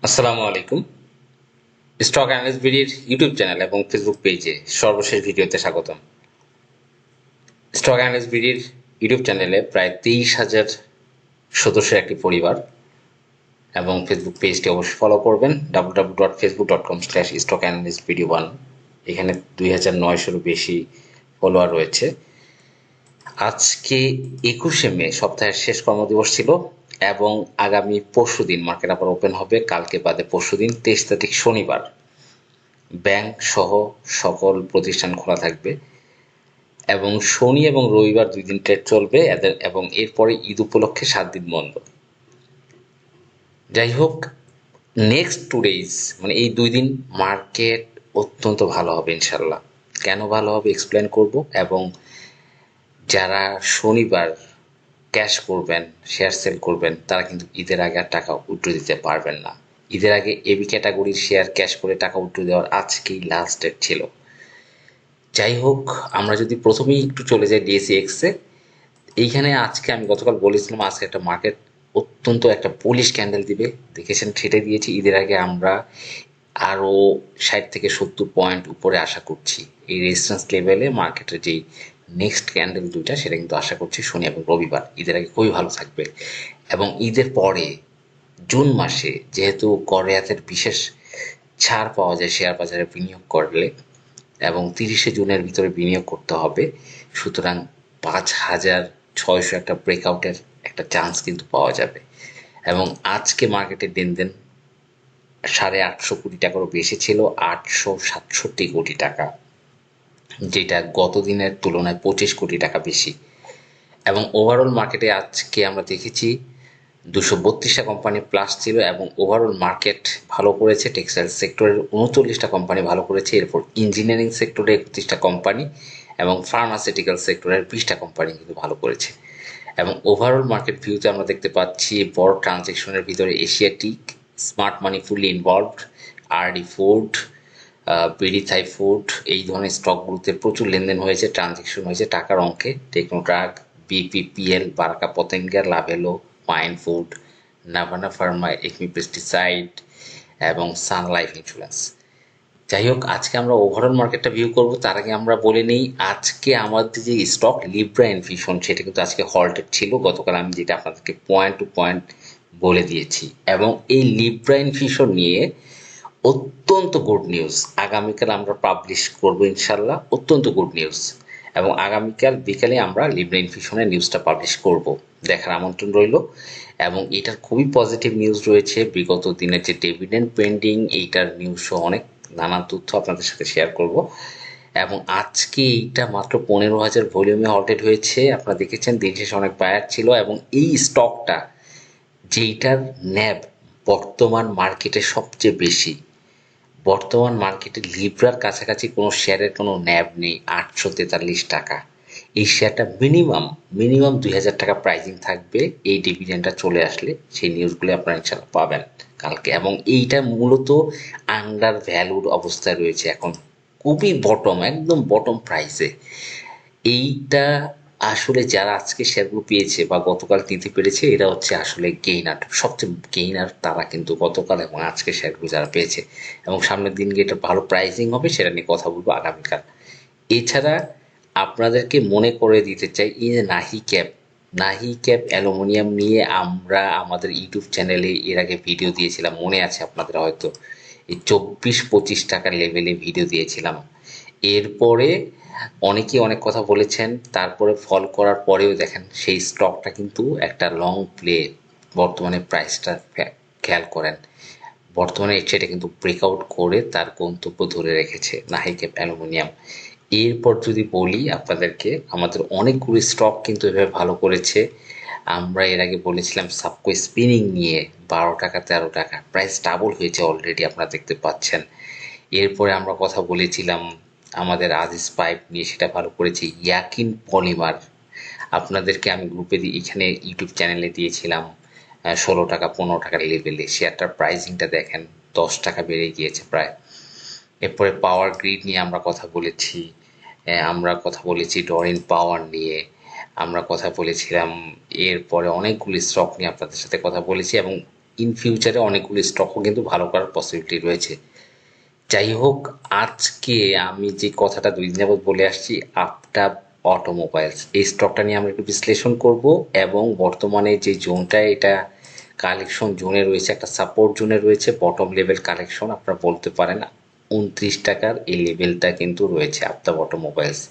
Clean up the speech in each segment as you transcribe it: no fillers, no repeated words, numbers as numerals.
আসসালামু আলাইকুম। Stock analyst বিডির YouTube channel এবং ফেসবুক পেজে সর্বশেষ ভিডিওতে স্বাগতম। স্টক অ্যানালিস্ট বিডির ইউটিউব চ্যানেলে প্রায় 23,000 সদস্যের একটি পরিবার এবং ফেসবুক পেজটি অবশ্যই ফলো করবেন www.facebook.com/stockanalyst video1। এখানে 2,900-এরও বেশি ফলোয়ার রয়েছে। আজকে 21শে মে সপ্তাহের শেষ কর্মদিবস ছিল এবং আগামী পরশুদিন মার্কেট আবার ওপেন হবে। কালকে বাদে পরশুদিন 23 তারিখ শনিবার ব্যাংক সহ সকল প্রতিষ্ঠান খোলা থাকবে এবং শনি এবং রবিবার 2 দিন ট্রেড চলবে এবং এরপরে ঈদ উপলক্ষে 7 দিন বন্ধ। যাই হোক, নেক্সট 2 ডেজ মানে এই 2 দিন মার্কেট অত্যন্ত ভালো হবে ইনশাল্লাহ। কেন ভালো হবে এক্সপ্লেন করব। এবং যারা শনিবার ক্যাশ করবেন, শেয়ার সেল করবেন, তারা কিন্তু ঈদের আগে আর টাকা উইথড্র দিতে পারবেন না। ঈদের আগে এবি ক্যাটাগরির শেয়ার ক্যাশ করে টাকা উইথড্র দেওয়ার আজকেই লাস্ট ডেট ছিল। যাই হোক, আমরা যদি প্রথমেই একটু চলে যাই ডিএসইএক্সে, এইখানে আজকে আমি গতকাল বলেছিলাম আজকে একটা মার্কেট অত্যন্ত একটা পুলিশ ক্যান্ডেল দিবে, দেখেছেন সেটাই দিয়েছি। ঈদের আগে আমরা আরও 60 থেকে 70 পয়েন্ট উপরে আশা করছি। এই রেজিস্ট্যান্স লেভেলে মার্কেটের যেই নেক্সট ক্যান্ডেল দুইটা সেটা কিন্তু আশা করছি শনি এবং রবিবার ঈদের আগে খুবই ভালো থাকবে। এবং ঈদের পরে জুন মাসে যেহেতু করেয়াতের বিশেষ ছাড় পাওয়া যায় শেয়ার বাজারে বিনিয়োগ করলে এবং 30শে জুনের ভিতরে বিনিয়োগ করতে হবে, সুতরাং 5,600 একটা ব্রেকআউটের একটা চান্স কিন্তু পাওয়া যাবে। এবং আজকে মার্কেটের লেনদেন 850 কোটি টাকারও বেশি ছিল, 867 কোটি টাকা, যেটা গত দিনের তুলনায় 25 কোটি টাকা বেশি। এবং ওভারঅল মার্কেটে আজকে আমরা দেখেছি 232টা কোম্পানি প্লাস ছিল এবং ওভারঅল মার্কেট ভালো করেছে। টেক্সটাইল সেক্টরের 39টা কোম্পানি ভালো করেছে, এরপর ইঞ্জিনিয়ারিং সেক্টরে 31টা কোম্পানি এবং ফার্মাসিউটিক্যাল সেক্টরের 20টা কোম্পানি কিন্তু ভালো করেছে। এবং ওভারঅল মার্কেট ভিউতে আমরা দেখতে পাচ্ছি বড় ট্রানজেকশনের ভিতরে এশিয়াটিক, স্মার্ট মানি fully involved, RD food, BD Thai food, এই ধরনের স্টকগুলোতে প্রচুর লেনদেন হয়েছে, ট্রানজেকশন হয়েছে টাকার অঙ্কে। টেকনোট্রাক, বিপিপিএল, বারাকা পতেঙ্গার, লাভেলো, পাইন food, Navana pharma, Acme pesticide এবং সান লাইফ ইন্স্যুরেন্স। যাই হোক, আজকে আমরা ওভারঅল মার্কেটটা ভিউ করব। তার আগে আমরা বলে নেই আজকে আমাদের যে স্টক লিব্রা ইনফিউশন সেটা কিন্তু আজকে হল্টেড ছিল। গতকাল আমি যেটা আপনাদেরকে পয়েন্ট টু পয়েন্ট বলে দিয়েছি। এবং এই লিব্রা ইনফিউশন নিয়ে অত্যন্ত গুড নিউজ আগামীকাল আমরা পাবলিশ করব ইনশাল্লাহ, অত্যন্ত গুড নিউজ। এবং আগামীকাল বিকালে আমরা লিব্রা ইনফিউশনের নিউজটা পাবলিশ করব, দেখার আমন্ত্রণ রইল। এবং এটার খুবই পজিটিভ নিউজ রয়েছে, বিগত দিনের যে ডিভিডেন্ড পেন্ডিং এইটার নিউজ সহ অনেক নানান তথ্য আপনাদের সাথে শেয়ার করব। এবং আজকে এইটা মাত্র 15,000 ভলিউমে হল্টেড হয়েছে। আপনারা দেখেছেন দিন শেষে অনেক বায়ার ছিল এবং এই স্টকটা যেইটার ন্যাব বর্তমান মার্কেটে সবচেয়ে বেশি, বর্তমান মার্কেটে লিব্রার কাছাকাছি কোনো শেয়ারের কোনো ন্যাব নেই, 843 টাকা। এই শেয়ারটা মিনিমাম 2,000 টাকা প্রাইজিং থাকবে এই ডিভিডেন্ডটা চলে আসলে। সেই নিউজগুলো আপনারা ইনশাল্লাহ পাবেন কালকে। এবং এইটা মূলত আন্ডার ভ্যালুড অবস্থায় রয়েছে এখন, খুবই বটম, একদম বটম প্রাইসে। এইটা আসলে যারা আজকে শেয়ারগুলো পেয়েছে বা গতকাল নিতে পেরেছে এরা হচ্ছে আসলে গেইনার, সবচেয়ে গেইনার তারা কিন্তু গতকাল এবং আজকে শেয়ারগুলো যারা পেয়েছে। এবং সামনের দিন গিয়ে এটা ভালো প্রাইসিং হবে, সেটা নিয়ে কথা বলবো আগামীকাল। এছাড়া আপনাদেরকে মনে করে দিতে চাই, এই যে নাহি ক্যাপ অ্যালুমিনিয়াম নিয়ে আমরা আমাদের ইউটিউব চ্যানেলে এর আগে ভিডিও দিয়েছিলাম, মনে আছে আপনাদের হয়তো, এই 24-25 টাকার লেভেলে ভিডিও দিয়েছিলাম। এরপরে অনেকেই অনেক কথা বলেছেন, তারপরে ফল করার পরেও দেখেন সেই স্টকটা কিন্তু একটা লং প্লে। বর্তমানে প্রাইসটা খেয়াল করেন, বর্তমানে সেটা কিন্তু ব্রেকআউট করে তার গন্তব্য ধরে রেখেছে নাহি ক্যাপ অ্যালুমিনিয়াম। এরপর যদি বলি আপনাদেরকে, আমাদের অনেকগুলি স্টক কিন্তু এভাবে ভালো করেছে। আমরা এর আগে বলেছিলাম সাবকো স্পিনিং নিয়ে, 12 টাকা 13 টাকা, প্রাইস ডাবল হয়েছে অলরেডি, আপনারা দেখতে পাচ্ছেন। এরপরে আমরা কথা বলেছিলাম আমাদের আজিজ পাইপ নিয়ে, সেটা ভালো করেছে। ইয়াকিন পলিমার আপনাদেরকে আমি গ্রুপে এখানে ইউটিউব চ্যানেলে দিয়েছিলাম 16 টাকা 15 টাকার লেভেলে, শেয়ারটার প্রাইসিংটা দেখেন 10 টাকা বেড়ে গিয়েছে প্রায়। এরপরে পাওয়ার গ্রিড নিয়ে আমরা কথা বলেছি, আমরা কথা বলেছি ডরিন পাওয়ার নিয়ে, আমরা কথা বলেছিলাম। এরপরে অনেকগুলি স্টক নিয়ে আপনাদের সাথে কথা বলেছি। এবং ইন ফিউচারে অনেকগুলো স্টকও কিন্তু ভালো করার পসিবিলিটি রয়েছে। যাই হোক, আজকে আমি যে কথাটা 2 দিন যাবত বলে আসছি, আফটাব অটোমোবাইলস, এই স্টকটা নিয়ে আমরা একটু বিশ্লেষণ করব এবং বর্তমানে যে জোনটা, এটা কালেকশন জোনে রয়েছে, একটা সাপোর্ট জোনে রয়েছে, বটম লেভেল কালেকশন আপনারা বলতে পারেন। 29 টাকার এই লেভেলটা কিন্তু রয়েছে আফতাব অটোমোবাইলস,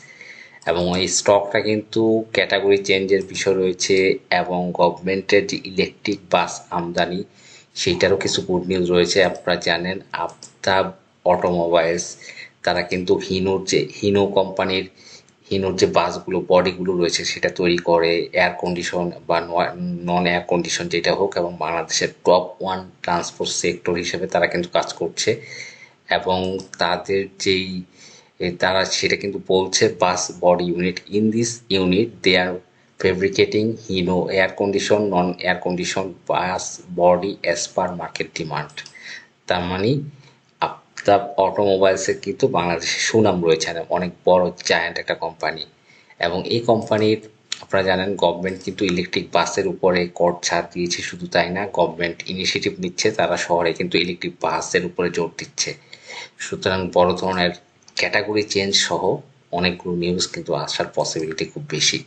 এবং এই স্টকটা কিন্তু ক্যাটাগরি চেঞ্জের বিষয় রয়েছে, এবং গভর্নমেন্টের যে ইলেকট্রিক বাস আমদানি সেইটারও কিছু গুড নিউজ রয়েছে। আপনারা জানেন আফতাব অটোমোবাইলস তারা কিন্তু হিনো কোম্পানির হিনোর যে বাসগুলো বডিগুলো রয়েছে সেটা তৈরি করে, এয়ার কন্ডিশন বা নন এয়ার কন্ডিশন যেটা হোক, এবং বাংলাদেশের টপ ওয়ান ট্রান্সপোর্ট সেক্টর হিসেবে তারা কিন্তু কাজ করছে। এবং তাদের যেই তারা সেটা কিন্তু বলছে, bus body unit, in this unit they are fabricating Hino air condition non air condition bus body as per market demand. তার মানে আফতাব অটোমোবাইলসের কিন্তু বাংলাদেশে সুনাম রয়েছে, অনেক বড় জায়ান্ট একটা কোম্পানি। এবং এই কোম্পানির, আপনারা জানেন গভর্নমেন্ট কিন্তু ইলেকট্রিক বাসের উপরে কর ছাড় দিয়েছে। শুধু তাই না, গভর্নমেন্ট ইনিশিয়েটিভ নিচ্ছে, তারা শহরে কিন্তু ইলেকট্রিক বাসের উপরে জোর দিচ্ছে। সুতরাং বড় ধরনের ক্যাটাগরি চেঞ্জ সহ অনেকগুলো নিউজ কিন্তু আসার পসিবিলিটি খুব বেশি।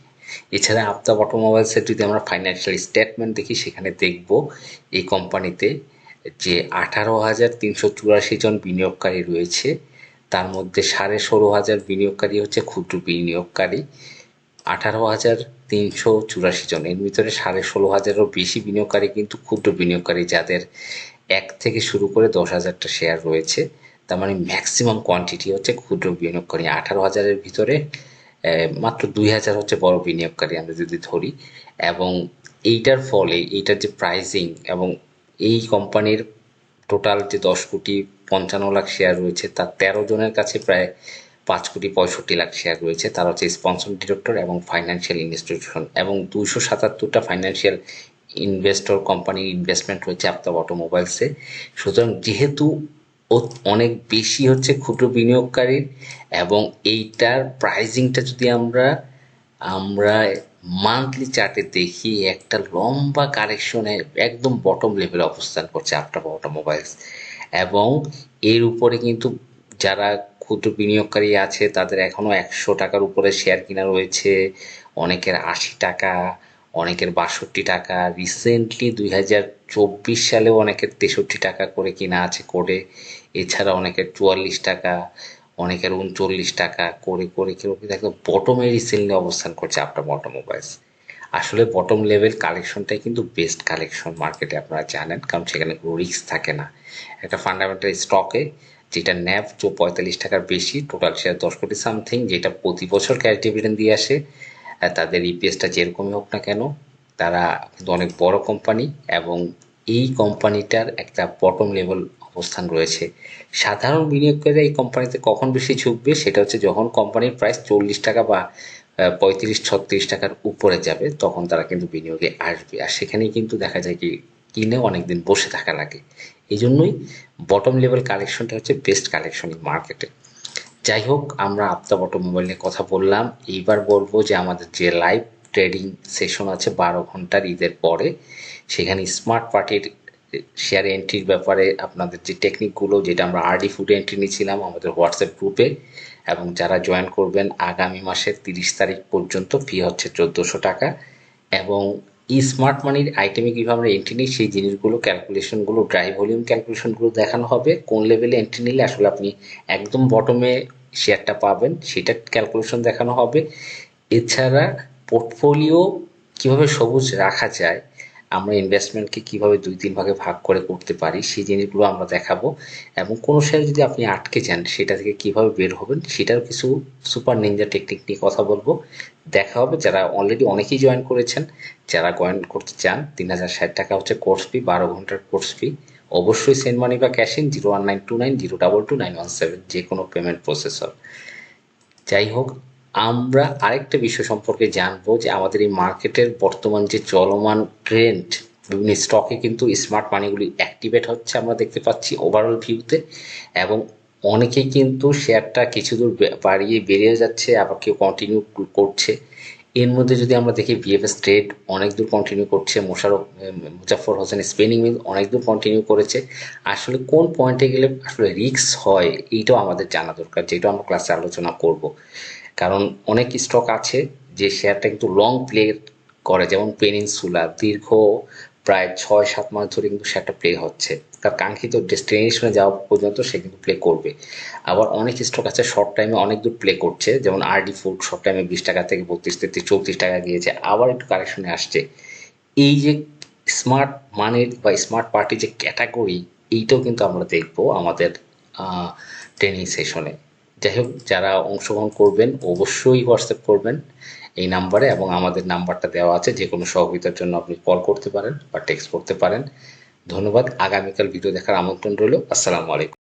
এছাড়া আফতাব অটোমোবাইলসের যদি আমরা ফাইন্যান্সিয়াল স্টেটমেন্ট দেখি, সেখানে দেখব এই কোম্পানিতে যে 18,384 জন বিনিয়োগকারী রয়েছে, তার মধ্যে 16,500 বিনিয়োগকারী হচ্ছে ক্ষুদ্র বিনিয়োগকারী। 18,384 জন, এর ভিতরে 16,500-এরও বেশি বিনিয়োগকারী কিন্তু ক্ষুদ্র বিনিয়োগকারী, যাদের 1 থেকে শুরু করে 10,000টা শেয়ার রয়েছে। তার মানে ম্যাক্সিমাম কোয়ান্টিটি হচ্ছে ক্ষুদ্র বিনিয়োগকারী। 18,000-এর ভিতরে মাত্র 2,000 হচ্ছে বড় বিনিয়োগকারী আমরা যদি ধরি। এবং এইটার ফলে এইটার যে প্রাইসিং, এবং এই কোম্পানির টোটাল যে 10,55,00,000 শেয়ার রয়েছে, তার 13 জনের কাছে প্রায় 5,65,00,000 শেয়ার রয়েছে। তারা হচ্ছে স্পন্সর ডিরেক্টর এবং ফাইন্যান্সিয়াল ইনস্টিটিউশন, এবং 277টা ফাইন্যান্সিয়াল ইনভেস্টর কোম্পানির ইনভেস্টমেন্ট হচ্ছে আফতাব অটোমোবাইলসে। সুতরাং যেহেতু অনেক বেশি হচ্ছে ক্ষুদ্র বিনিয়োগকারীর, এবং এইটার প্রাইজিংটা যদি আমরা আমরা মান্থলি চার্টে দেখি, একটা লম্বা কারেকশনে একদম বটম লেভেলে অবস্থান করছে আফতাব অটোমোবাইলস। এবং এর উপরে কিন্তু যারা ক্ষুদ্র বিনিয়োগকারী আছে তাদের এখনো 100 টাকার উপরে শেয়ার কিনা রয়েছে, অনেকের 80 টাকা, অনেকের 62 টাকা, রিসেন্টলি 2024 সালেও অনেকের 63 টাকা করে কিনা আছে করে। এছাড়া অনেকের 44 টাকা, অনেকের 39 টাকা করে করে কেউ কিন্তু একদম বটমে রিসেন্টলি অবস্থান করছে আফটার অটোমোবাইলস। আসলে বটম লেভেল কালেকশনটাই কিন্তু বেস্ট কালেকশন মার্কেটে, আপনারা জানেন, কারণ সেখানে কোনো রিস্ক থাকে না। একটা ফান্ডামেন্টাল স্টকে যেটা ন্যাভ 45 টাকার বেশি, টোটাল শেয়ার 10 কোটি সামথিং, যেটা প্রতি বছর ক্যাশ ডিভিডেন্ড দিয়ে আসে, তাদের ইপিএসটা যেরকমই হোক না কেন, তারা কিন্তু অনেক বড় কোম্পানি। এবং এই কোম্পানিটার একটা বটম লেভেল অবস্থান রয়েছে। সাধারণ বিনিয়োগকারীরা এই কোম্পানিতে কখন বেশি ঝুঁকবে, সেটা হচ্ছে যখন কোম্পানির প্রাইস 40 টাকা বা 35-36 টাকার উপরে যাবে, তখন তারা কিন্তু বিনিয়োগে আসবে। আর সেখানেই কিন্তু দেখা যায় কি, কিনে অনেকদিন বসে থাকা লাগে। এই জন্যই বটম লেভেল কালেকশনটা হচ্ছে বেস্ট কালেকশন এই মার্কেটে। যাই হোক, আমরা আফতাব অটোমোবাইল নিয়ে কথা বললাম। এইবার বলবো যে আমাদের যে লাইভ ট্রেডিং সেশন আছে 12 ঘন্টার ঈদের পরে, সেখানে স্মার্ট পার্টির শেয়ার এন্ট্রির ব্যাপারে আপনাদের যে টেকনিকগুলো, যেটা আমরা আরডি ফুড এন্ট্রি নিয়েছিলাম আমাদের হোয়াটসঅ্যাপ গ্রুপে, এবং যারা জয়েন করবেন আগামী মাসের 30 তারিখ পর্যন্ত, ফি হচ্ছে 1,400 টাকা। এবং এই স্মার্ট মানির আইটেমে কীভাবে আমরা এন্ট্রি নিই সেই জিনিসগুলো, ক্যালকুলেশনগুলো, ড্রাই ভলিউম ক্যালকুলেশনগুলো দেখানো হবে। কোন লেভেলে এন্ট্রি নিলে আসলে আপনি একদম বটমে শেয়ারটা পাবেন সেটা ক্যালকুলেশন দেখানো হবে। এছাড়া পোর্টফোলিও কিভাবে সবুজ রাখা যায়, আমরা ইনভেস্টমেন্টকে কিভাবে 2-3 ভাগে ভাগ করে করতে পারি, সেই জিনিসগুলো আমরা দেখাবো। এবং কোনো শেয়ার যদি আপনি আটকে যান, সেটা থেকে কিভাবে বের হবেন সেটার কিছু সুপার নিনজা টেকনিক নিয়ে কথা বলবো। দেখা হবে। যারা অলরেডি অনেকেই জয়েন করেছেন, যারা জয়েন করতে চান, 3,060 টাকা হচ্ছে কোর্স ফি, 12 ঘন্টার কোর্স ফি। অবশ্যই সেন্ড মানি বা ক্যাশ ইন 019290222917, যে কোনো পেমেন্ট প্রসেসর। যাই হোক, আমরা আরেকটা বিষয় সম্পর্কে জানবো, যে আমাদের এই মার্কেটের বর্তমান যে চলমান ট্রেন্ড, বিভিন্ন স্টকে কিন্তু স্মার্ট মানিগুলি অ্যাক্টিভেট হচ্ছে আমরা দেখতে পাচ্ছি ওভারঅল ভিউতে। এবং অনেকেই কিন্তু শেয়ারটা কিছু দূর বাড়িয়ে বেরিয়ে যাচ্ছে, আবার কেউ কন্টিনিউ করছে। এর মধ্যে যদি আমরা দেখি বিএফএস ট্রেড অনেক দূর কন্টিনিউ করছে, মুজাফফর হোসেন স্পিনিং মিল অনেক দূর কন্টিনিউ করেছে। আসলে কোন পয়েন্টে গেলে আসলে রিস্ক হয় এইটাও আমাদের জানা দরকার, যেটা আমরা ক্লাসে আলোচনা করব। কারণ অনেক স্টক আছে যে শেয়ারটা কিন্তু লং প্লে করে, যেমন পেনিনসুলা দীর্ঘ প্রায় 6-7 মাস ধরে কিন্তু শেয়ারটা প্লে হচ্ছে, তার কাঙ্ক্ষিত ডেস্টিনেশনে যাওয়া পর্যন্ত সে কিন্তু প্লে করবে। আবার অনেক স্টক আছে শর্ট টাইমে অনেক দূর প্লে করছে, যেমন আরডি ফুড শর্ট টাইমে 20 টাকা থেকে 32, 33, 34 টাকা গিয়েছে, আবার একটু কারেকশনে আসছে। এই যে স্মার্ট মানির বা স্মার্ট পার্টি যে ক্যাটাগরি, এইটাও কিন্তু আমরা দেখবো আমাদের ট্রেনিং সেশনে। যাই হোক, যারা অংশগ্রহণ করবেন অবশ্যই হোয়াটসঅ্যাপ করবেন এই নাম্বারে, এবং আমাদের নাম্বারটা দেওয়া আছে, যে কোনো সহযোগিতার জন্য আপনি কল করতে পারেন বা টেক্সট করতে পারেন। ধন্যবাদ। আগামীকাল ভিডিও দেখার আমন্ত্রণ রইল। আসসালামু আলাইকুম।